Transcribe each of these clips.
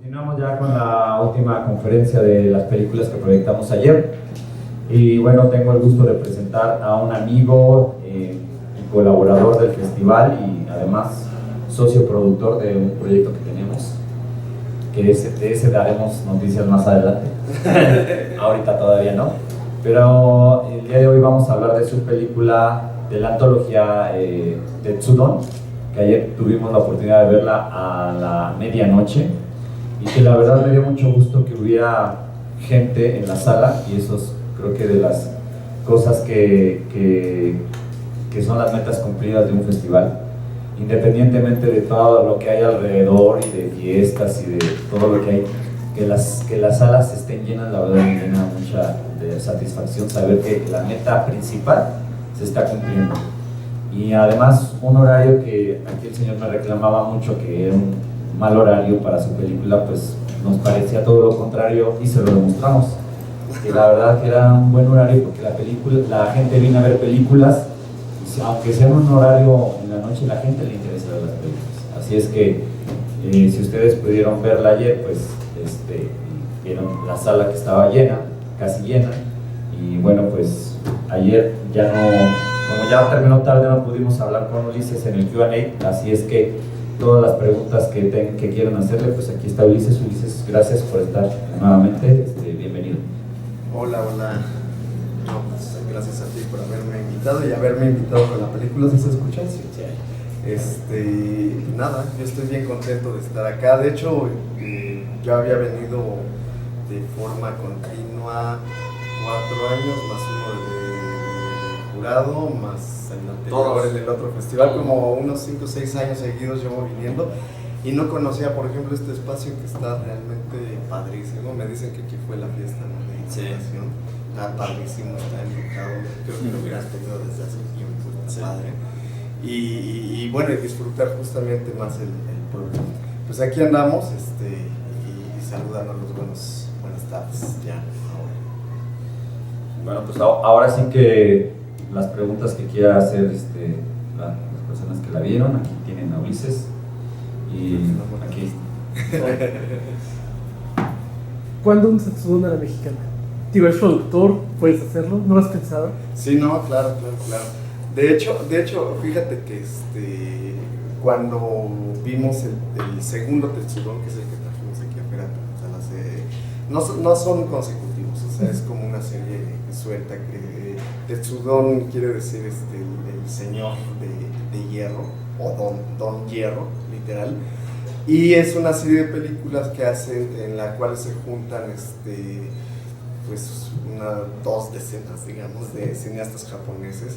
Continuamos ya con la última conferencia de las películas que proyectamos ayer. Y bueno, tengo el gusto de presentar a un amigo y colaborador del festival y además socio productor de un proyecto que tenemos, que de ese daremos noticias más adelante. Ahorita todavía no. Pero el día de hoy vamos a hablar de su película, de la antología Tetsudon, que ayer tuvimos la oportunidad de verla a la medianoche y que la verdad me dio mucho gusto que hubiera gente en la sala, y eso es, creo que de las cosas que son las metas cumplidas de un festival, independientemente de todo lo que hay alrededor y de fiestas y de todo lo que hay, que las salas estén llenas. La verdad me llena mucha de satisfacción saber que la meta principal se está cumpliendo. Y además un horario que aquí el señor me reclamaba mucho, que era un mal horario para su película, pues nos parecía todo lo contrario y se lo demostramos. Que la verdad que era un buen horario porque la gente viene a ver películas, y aunque sea un horario en la noche, la gente le interesa ver las películas. Así es que si ustedes pudieron verla ayer, pues vieron la sala que estaba llena, casi llena. Y bueno, pues ayer ya no, como ya terminó tarde, no pudimos hablar con Ulises en el Q&A, así es que todas las preguntas que quieran hacerle, pues aquí está Ulises. Ulises, gracias por estar nuevamente, bienvenido. Hola. No, pues, gracias a ti por haberme invitado y haberme invitado con la película. ¿Sí se escucha? Sí. Nada, yo estoy bien contento de estar acá. De hecho, yo había venido de forma continua 4 años, más uno de jurado, más el anterior en el otro festival, como unos 5 o 6 años seguidos llevo viniendo, y no conocía, por ejemplo, este espacio que está realmente padrísimo. Me dicen que aquí fue la fiesta, ¿no?, de inauguración. Está padrísimo, está embrujado. Creo que lo hubieras tenido desde hace tiempo, está padre. Y bueno, y disfrutar justamente más el pueblo. Pues aquí andamos, y saludando a los buenas tardes ya ahora. Bueno, pues ahora sí que las preguntas que quiera hacer las personas que la vieron, aquí tienen a Ulises y aquí. ¿Cuándo un Tetsudon a la mexicana? Digo, eres productor, puedes hacerlo, ¿no lo has pensado? Sí, no, claro. De hecho, fíjate que cuando vimos el segundo Tetsudon, que es el que trajimos aquí a Ferata, no son consecutivos, o sea, es como una serie suelta. Que Tetsudon quiere decir el señor de hierro, o don hierro, literal. Y es una serie de películas que hacen, en la cual se juntan pues 2 decenas, digamos, de cineastas japoneses,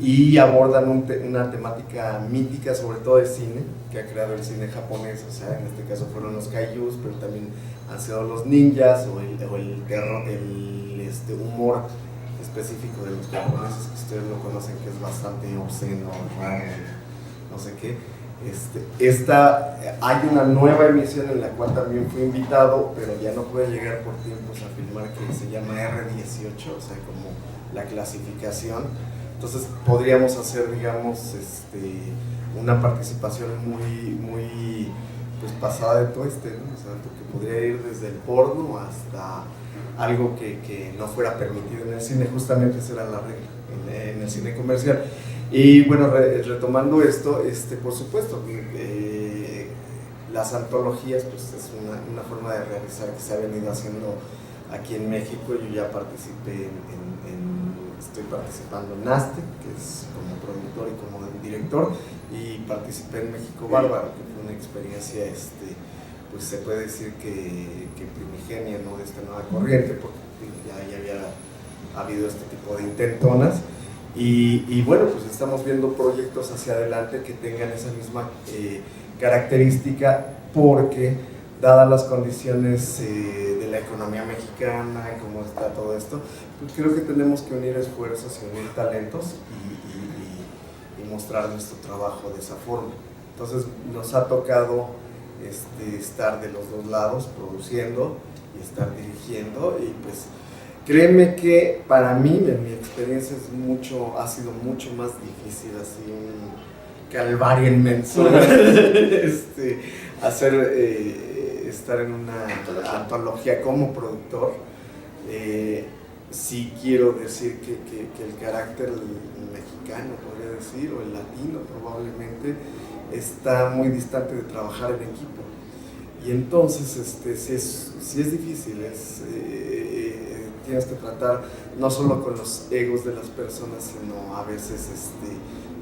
y abordan una temática mítica, sobre todo de cine, que ha creado el cine japonés. O sea, en este caso fueron los kaijus, pero también han sido los ninjas o el terror, el humor específico de los japoneses, que ustedes lo conocen, que es bastante obsceno, raro, no sé qué. Hay una nueva emisión en la cual también fui invitado, pero ya no pude llegar por tiempos a filmar, que se llama R18, o sea, como la clasificación. Entonces podríamos hacer, digamos, una participación muy pues pasada de tueste, ¿no? O sea, porque podría ir desde el porno hasta algo que no fuera permitido en el cine. Justamente esa era la regla en el cine comercial. Y bueno, retomando esto, por supuesto, las antologías, pues es una forma de realizar que se ha venido haciendo aquí en México. Yo ya participé estoy participando en Aztec, que es como productor y como director, y participé en México Bárbaro, que fue una experiencia, pues se puede decir que primigenia, ¿no?, de esta nueva corriente, porque ya había habido este tipo de intentonas. Y bueno, pues estamos viendo proyectos hacia adelante que tengan esa misma característica, porque dadas las condiciones de la economía mexicana, cómo está todo esto, pues creo que tenemos que unir esfuerzos y unir talentos y mostrar nuestro trabajo de esa forma. Entonces nos ha tocado estar de los dos lados, produciendo y estar dirigiendo, y pues créeme que para mí, en mi experiencia, ha sido mucho más difícil, así un calvario inmenso, hacer estar en una antología como productor, sí quiero decir que el carácter mexicano, podría decir, o el latino probablemente, está muy distante de trabajar en equipo. Y entonces sí es difícil, tienes que tratar no solo con los egos de las personas, sino a veces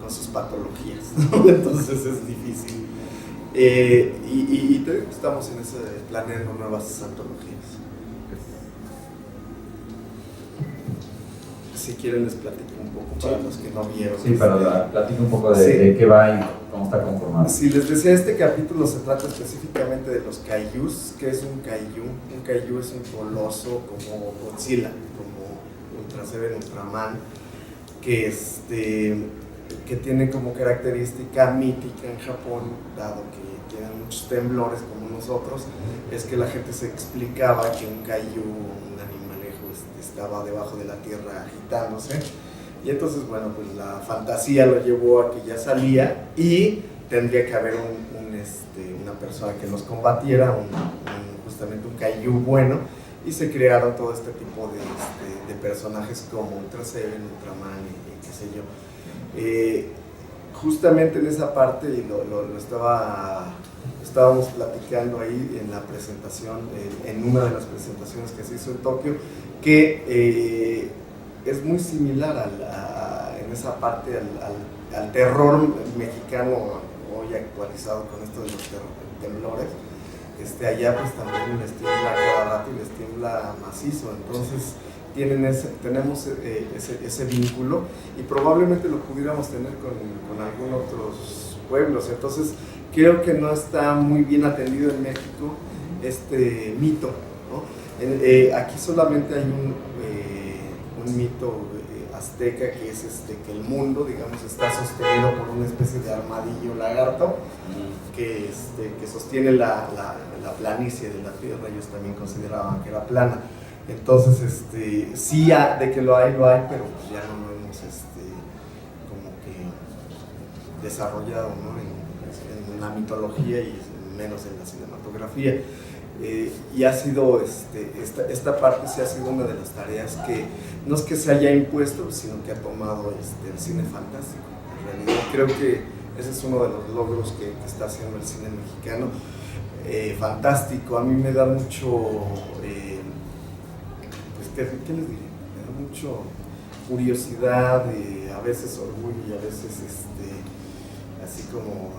con sus patologías, ¿no? Entonces es difícil. Y estamos en ese planeando nuevas antologías. Si quieren les platico un poco para los que no vieron. Sí, pero platico un poco de qué va y cómo está conformado. Sí, les decía, este capítulo se trata específicamente de los kaijus. ¿Qué es un kaiju? Un kaiju es un coloso como Godzilla, como Ultra Seven, Ultraman, que tiene como característica mítica en Japón, dado que tienen muchos temblores como nosotros, es que la gente se explicaba que un kaiju, un animalejo, estaba debajo de la tierra agitándose. Y entonces, bueno, pues la fantasía lo llevó a que ya salía y tendría que haber una persona que los combatiera, justamente un kaiju bueno, y se crearon todo este tipo de personajes como Ultra Seven, Ultraman y qué sé yo. Justamente en esa parte, y estábamos platicando ahí en la presentación, en una de las presentaciones que se hizo en Tokio, que es muy similar en esa parte al terror mexicano hoy actualizado con esto de los temblores. Allá pues también les tiembla cada rato y les tiembla macizo, entonces tenemos ese vínculo y probablemente lo pudiéramos tener con algunos otros pueblos. Entonces creo que no está muy bien atendido en México este mito, ¿no? Aquí solamente hay un mito azteca, que es que el mundo, digamos, está sostenido por una especie de armadillo lagarto que sostiene la planicie de la tierra. Ellos también consideraban que era plana. Entonces, sí, de que lo hay, pero pues ya no lo hemos como que desarrollado, ¿no? en la mitología y menos en la cinematografía. Y ha sido, esta parte sí ha sido una de las tareas que no es que se haya impuesto, sino que ha tomado el cine fantástico. En realidad creo que ese es uno de los logros que está haciendo el cine mexicano. Fantástico, a mí me da mucho, ¿qué les diré? Me da mucho curiosidad, a veces orgullo y a veces así como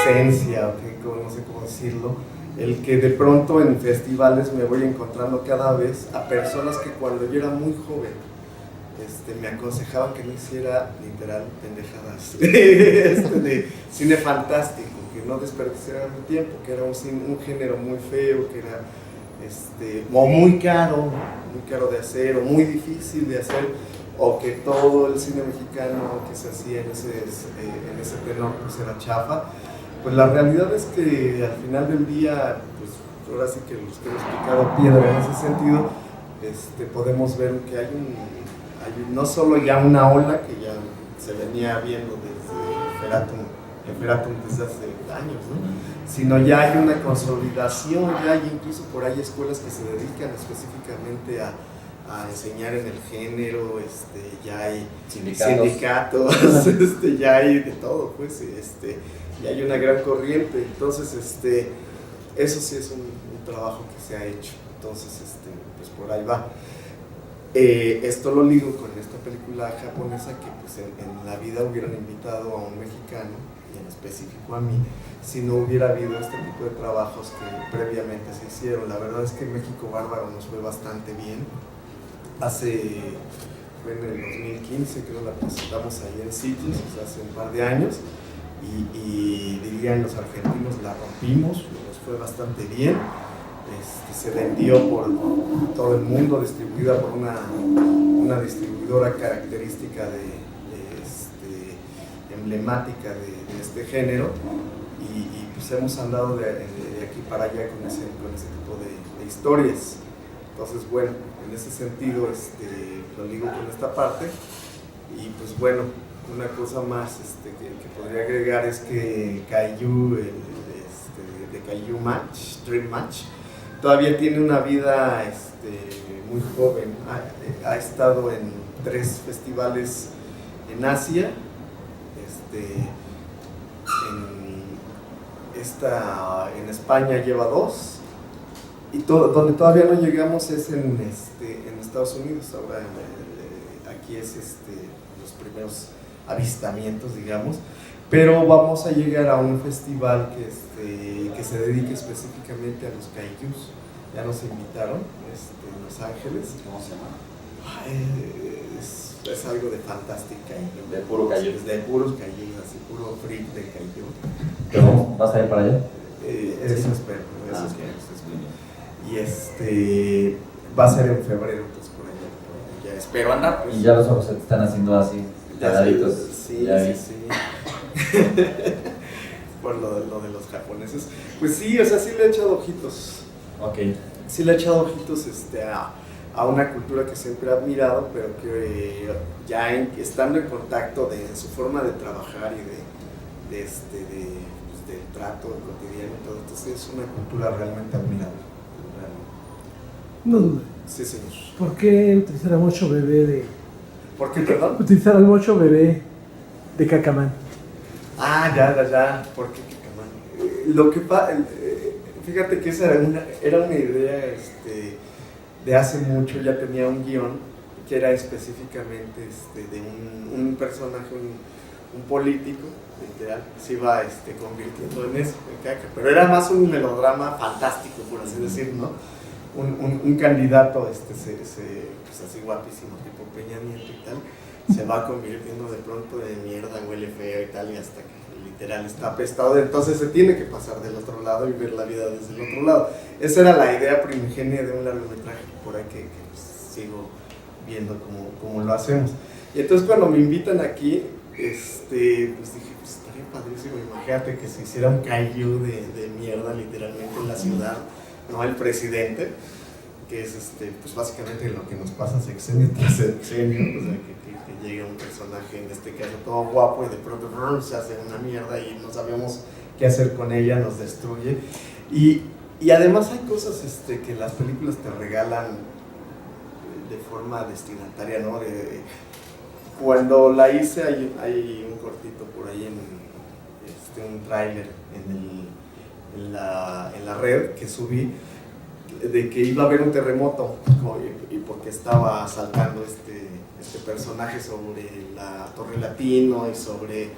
reticencia, no sé cómo decirlo, el que de pronto en festivales me voy encontrando cada vez a personas que cuando yo era muy joven me aconsejaban que no hiciera literal pendejadas de cine fantástico, que no desperdiciara mi tiempo, que era un género muy feo, que era o muy caro de hacer, o muy difícil de hacer, o que todo el cine mexicano que se hacía en ese tenor pues era chafa. Pues la realidad es que al final del día, pues ahora sí que los que he explicado piedra en ese sentido, podemos ver que hay no solo ya una ola que ya se venía viendo desde Feratum desde hace años, ¿no? Sino ya hay una consolidación, ya hay incluso por ahí escuelas que se dedican específicamente a enseñar en el género, ya hay sindicatos, ya hay de todo, pues, y hay una gran corriente. Entonces, eso sí es un trabajo que se ha hecho. Entonces, pues por ahí va. Esto lo ligo con esta película japonesa que pues en la vida hubieran invitado a un mexicano, y en específico a mí, si no hubiera habido este tipo de trabajos que previamente se hicieron. La verdad es que México Bárbaro nos fue bastante bien. Fue en el 2015, creo, la presentamos ahí en Sitges, o sea, hace un par de años, y dirían los argentinos, la rompimos, nos fue bastante bien. Se vendió por todo el mundo, distribuida por una distribuidora característica emblemática de este género, y pues hemos andado de aquí para allá con ese tipo de historias. Entonces, bueno, en ese sentido lo ligo con esta parte. Y pues bueno, una cosa más que podría agregar es que Kaiju, de Kaiju Match, Dream Match. Todavía tiene una vida muy joven, ha estado en 3 festivales en Asia, en España lleva 2, y donde todavía no llegamos es en Estados Unidos. Ahora aquí es los primeros avistamientos, digamos, pero vamos a llegar a un festival que se dedique específicamente a los kaijus. Ya nos invitaron en Los Ángeles. ¿Cómo se llama? Es algo de fantástica. De puro kaiju. De puros kaiju, así puro freak de kaiju. ¿Pero vas a ir para allá? Eso espero. Okay. Y va a ser en febrero, entonces por allá. Ya espero andar. Pues. Y ya los ojos se te están haciendo así, peladitos. Sí, ya sí. Por lo de los japoneses. Pues sí, o sea, sí le he echado ojitos. Ok. Sí le he echado ojitos a una cultura que siempre he admirado, pero que ya estando en contacto de su forma de trabajar y del trato cotidiano y todo, entonces es una cultura realmente admirable. No duda. Sí, señor. ¿Por qué utilizar al mocho bebé de... ¿Por qué, perdón? Utilizar al mocho bebé de Cacamán? Ah, ya, ¿por qué Cacamán? Lo que fíjate que esa era una idea de hace mucho. Ya tenía un guión que era específicamente de un personaje, un político, literal, se iba convirtiendo en eso, en Caca, pero era más un melodrama fantástico, por así decirlo, ¿no? Un candidato, pues así guapísimo, tipo Peña Nieto y tal, se va convirtiendo de pronto en mierda, huele feo y tal, y hasta que literal está apestado, entonces se tiene que pasar del otro lado y ver la vida desde el otro lado. Esa era la idea primigenia de un largometraje, por ahí que pues, sigo viendo cómo lo hacemos. Y entonces cuando me invitan aquí, pues dije, pues estaría padrísimo, imagínate que se hiciera un kaiju de mierda literalmente en la ciudad, no el presidente, que es pues básicamente lo que nos pasa sexenio tras sexenio, o sea, que llegue un personaje, en este caso todo guapo, y de pronto se hace una mierda y no sabemos qué hacer con ella, nos destruye. Y además hay cosas que las películas te regalan de forma destinataria, ¿no? Cuando la hice hay un cortito por ahí un tráiler en la red que subí, de que iba a haber un terremoto y porque estaba saltando este personaje sobre la Torre Latino y sobre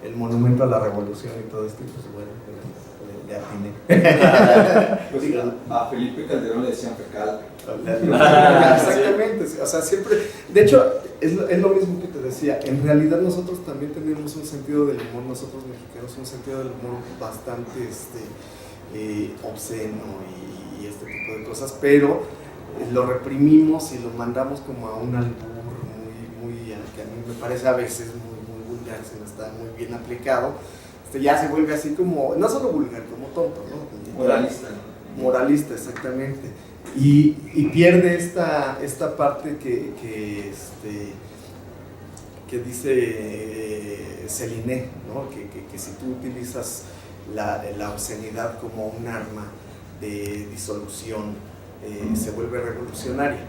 el Monumento a la Revolución y todo esto, y pues bueno, le atiné. Pues a Felipe Calderón le decían fecal. Exactamente, o sea, siempre, de hecho, es lo mismo que te decía, en realidad nosotros también tenemos un sentido del humor, nosotros mexicanos, un sentido del humor bastante obsceno y este tipo de cosas, pero lo reprimimos y lo mandamos como a un albur muy que a mí me parece a veces muy vulgar, si no está muy bien aplicado. Ya se vuelve así como, no solo vulgar, como tonto, ¿no? Moralista, exactamente. Y pierde esta parte que dice Celine, ¿no? Que si tú utilizas la obscenidad como un arma de disolución, se vuelve revolucionaria.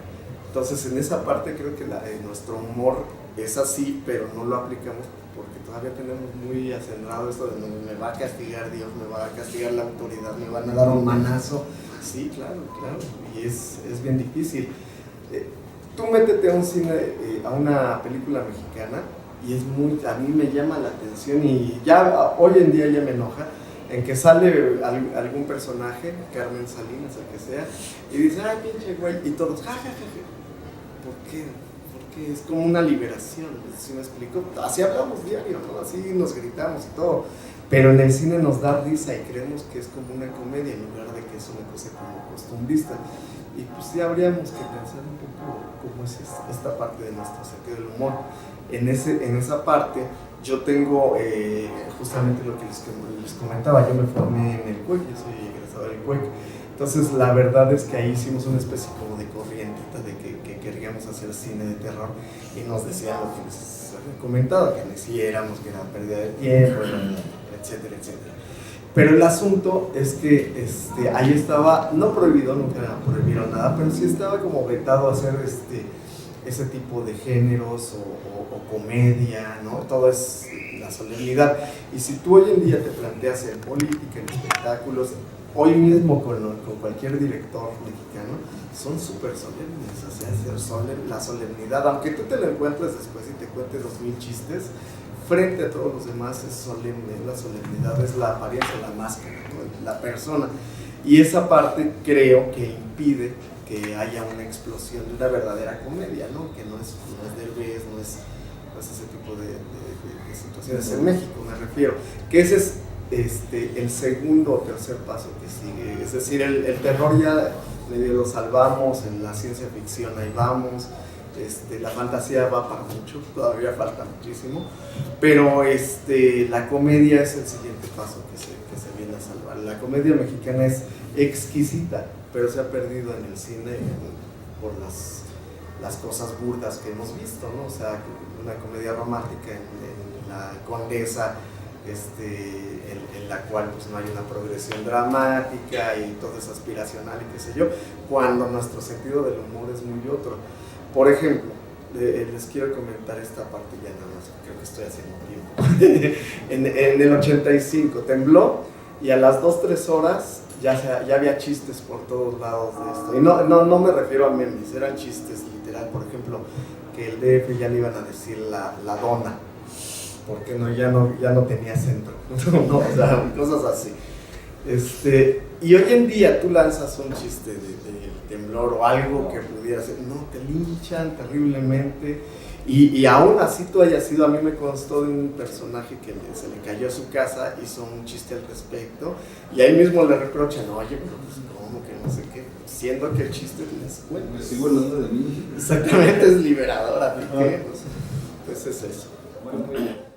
Entonces en esa parte creo que nuestro humor es así, pero no lo aplicamos porque todavía tenemos muy acendrado esto de me va a castigar Dios, me va a castigar la autoridad, me van a dar un manazo. Sí, claro, y es bien difícil. Tú métete a un cine, a una película mexicana, y a mí me llama la atención, y ya hoy en día ya me enoja, en que sale algún personaje, Carmen Salinas, el que sea, y dice, ay, pinche güey, y todos, jajaja. ¿Por qué? Porque es como una liberación, ¿sí me explico? Así hablamos diario, ¿no? Así nos gritamos y todo, pero en el cine nos da risa y creemos que es como una comedia en lugar de que es una cosa como costumbrista. Y pues sí habríamos que pensar un poco cómo es esta parte de nuestro sentido del humor. En esa parte yo tengo justamente lo que les comentaba, yo me formé en el CUEC, yo soy egresado del CUEC. Entonces la verdad es que ahí hicimos una especie como de corrientita de que queríamos hacer cine de terror, y nos decían lo que les había comentado, que no hiciéramos, que era pérdida de tiempo, etcétera. Pero el asunto es que ahí estaba, no prohibido, nunca prohibieron nada, pero sí estaba como vetado hacer ese tipo de géneros o comedia, ¿no? Todo es la solemnidad. Y si tú hoy en día te planteas en política, en espectáculos, hoy mismo con cualquier director mexicano, son súper solemnes, o sea, la solemnidad, aunque tú te lo encuentres después y te cuentes 2000 chistes, frente a todos los demás es solemne, la solemnidad es la apariencia, la máscara, ¿no? La persona. Y esa parte creo que impide que haya una explosión de una verdadera comedia, ¿no? Que no es Derbez, no es ese tipo de situaciones. En México me refiero, que ese es el segundo o tercer paso que sigue. Es decir, el terror ya medio lo salvamos, en la ciencia ficción ahí vamos, la fantasía va para mucho, todavía falta muchísimo, pero la comedia es el siguiente paso que se viene a salvar. La comedia mexicana es exquisita, pero se ha perdido en el cine por las cosas burdas que hemos visto, ¿no? O sea, una comedia romántica en La Condesa, en la cual pues no hay una progresión dramática y todo es aspiracional y qué sé yo, cuando nuestro sentido del humor es muy otro. Por ejemplo, les quiero comentar esta parte ya nada más, creo que estoy haciendo tiempo. en el 85 tembló y a las 2-3 horas ya había chistes por todos lados de esto. Y no me refiero a memes, eran chistes literal. Por ejemplo, que el DF ya le iban a decir la dona, porque ya no tenía centro. No, o sea, cosas así. Y hoy en día tú lanzas un chiste de temblor o algo que pudiera ser, no, te linchan terriblemente. Y aún así tú hayas sido, a mí me constó de un personaje que se le cayó a su casa, hizo un chiste al respecto, y ahí mismo le reprochan, oye, pero pues cómo que no sé qué, siendo que el chiste les cuenta. Me sigo hablando de mí. Exactamente, es liberador, así que, pues es eso. Bueno, muy bien.